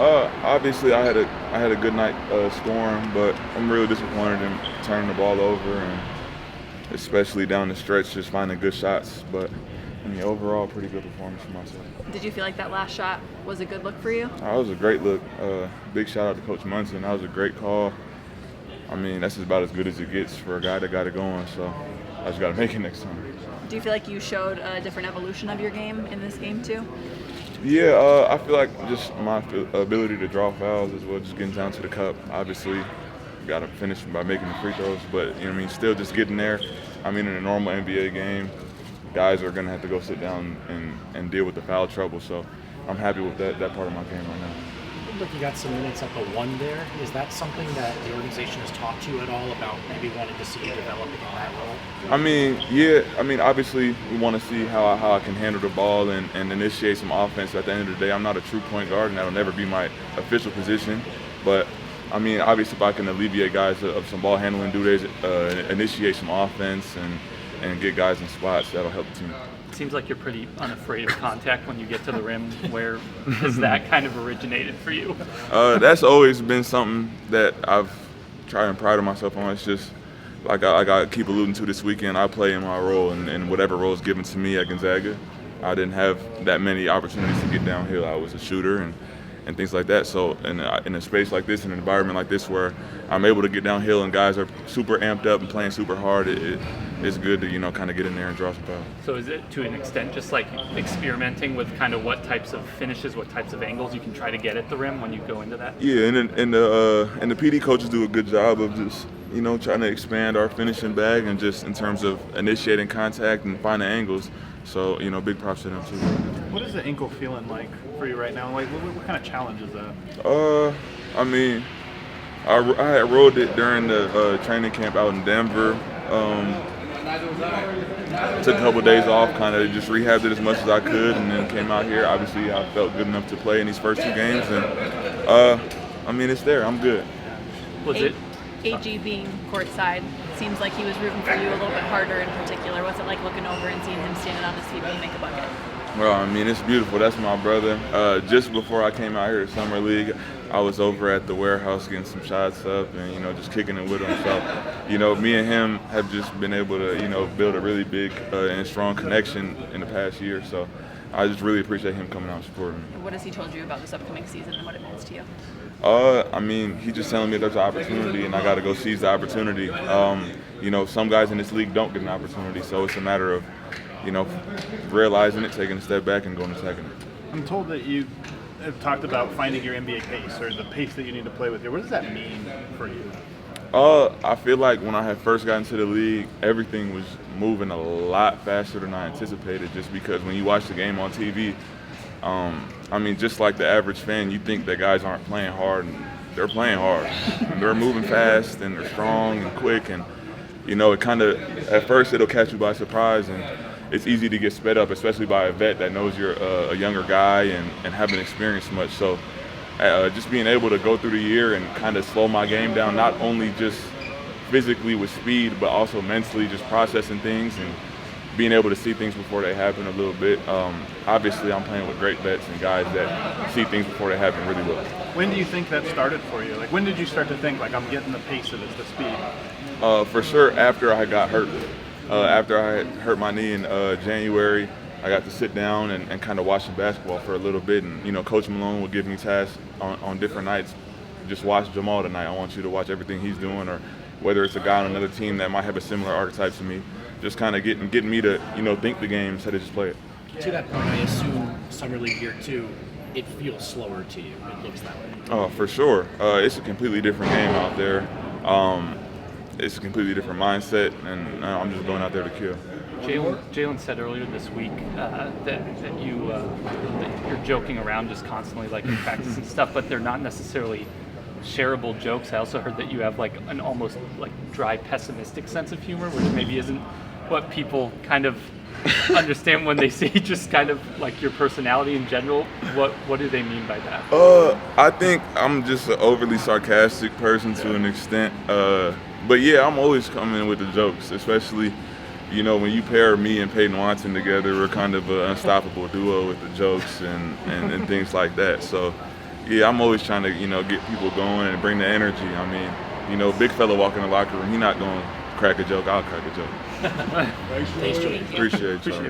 Obviously, I had a good night scoring, but I'm really disappointed in turning the ball over, and especially down the stretch, just finding good shots. But I mean, overall, pretty good performance for myself. Did you feel like that last shot was a good look for you? That was a great look. Big shout out to Coach Munson. That was a great call. I mean, that's about as good as it gets for a guy that got it going. So I just got to make it next time. Do you feel like you showed a different evolution of your game in this game too? Yeah, I feel like just my ability to draw fouls as well, just getting down to the cup. Obviously, got to finish by making the free throws, but you know what I mean, still just getting there. I mean, in a normal NBA game, guys are going to have to go sit down and deal with the foul trouble, so I'm happy with that part of my game right now. It looked like you got some minutes at the one there. Is that something that the organization has talked to you at all about maybe wanting to see you develop in that role? I mean, yeah. I mean, obviously, we want to see how I can handle the ball and initiate some offense. At the end of the day, I'm not a true point guard, and that'll never be my official position. But, I mean, obviously, if I can alleviate guys of some ball handling duties, initiate some offense, and get guys in spots, that'll help the team. It seems like you're pretty unafraid of contact when you get to the rim. Where has that kind of originated for you? That's always been something that I've tried and prided myself on. It's just like I keep alluding to this weekend. I play in my role, and whatever role is given to me at Gonzaga, I didn't have that many opportunities to get downhill. I was a shooter and things like that. So in a space like this, in an environment like this where I'm able to get downhill and guys are super amped up and playing super hard, it's good to kind of get in there and draw some fouls. So is it to an extent just like experimenting with kind of what types of finishes, what types of angles you can try to get at the rim when you go into that? Yeah, and the PD coaches do a good job of just trying to expand our finishing bag and just in terms of initiating contact and finding angles. So big props to them too. What is the ankle feeling like for you right now? Like, what kind of challenge is that? I mean, I had rode it during the training camp out in Denver. Took a couple days off, kind of just rehabbed it as much as I could, and then came out here. Obviously, I felt good enough to play in these first two games, and I mean, it's there. I'm good. Was it? AG being courtside, seems like he was rooting for you a little bit harder in particular. What's it like looking over and seeing him standing on his feet when you make a bucket? Well, I mean, it's beautiful. That's my brother. Just before I came out here to Summer League, I was over at the warehouse getting some shots up and, just kicking it with him. So, me and him have just been able to, build a really big and strong connection in the past year. So I just really appreciate him coming out and supporting me. What has he told you about this upcoming season and what it means to you? I mean, he's just telling me there's an opportunity and I got to go seize the opportunity. Some guys in this league don't get an opportunity, so it's a matter of, realizing it, taking a step back, and going and attacking it. I'm told that you have talked about finding your NBA pace or the pace that you need to play with here. What does that mean for you? I feel like when I had first gotten to the league, everything was moving a lot faster than I anticipated, just because when you watch the game on TV, I mean, just like the average fan, you think that guys aren't playing hard, and they're playing hard. And they're moving fast, and they're strong and quick, and, it kind of, at first it'll catch you by surprise, and it's easy to get sped up, especially by a vet that knows you're a younger guy and haven't experienced much. So just being able to go through the year and kind of slow my game down, not only just physically with speed, but also mentally just processing things and being able to see things before they happen a little bit. Obviously, I'm playing with great vets and guys that see things before they happen really well. When do you think that started for you? Like, when did you start to think, like, I'm getting the pace of this, the speed? For sure, after I got hurt. After I had hurt my knee in January, I got to sit down and kind of watch some basketball for a little bit. And, Coach Malone would give me tasks on different nights. Just watch Jamal tonight. I want you to watch everything he's doing, or whether it's a guy on another team that might have a similar archetype to me. Just kind of getting me to, think the game instead of just play it. To that point, I assume Summer League year 2, it feels slower to you. It looks that way. Oh, for sure. It's a completely different game out there. It's a completely different mindset, and I'm just going out there to kill. Jalen said earlier this week that you're joking around just constantly, like in practice and stuff, but they're not necessarily shareable jokes. I also heard that you have like an almost like dry, pessimistic sense of humor, which maybe isn't what people kind of understand when they say just kind of like your personality in general. What do they mean by that? I think I'm just an overly sarcastic person to an extent. But yeah, I'm always coming with the jokes, especially, when you pair me and Peyton Watson together, we're kind of an unstoppable duo with the jokes and things like that. So, yeah, I'm always trying to, get people going and bring the energy. I mean, big fella walk in the locker room, he not going to crack a joke, I'll crack a joke. Thanks, Julian. Appreciate you.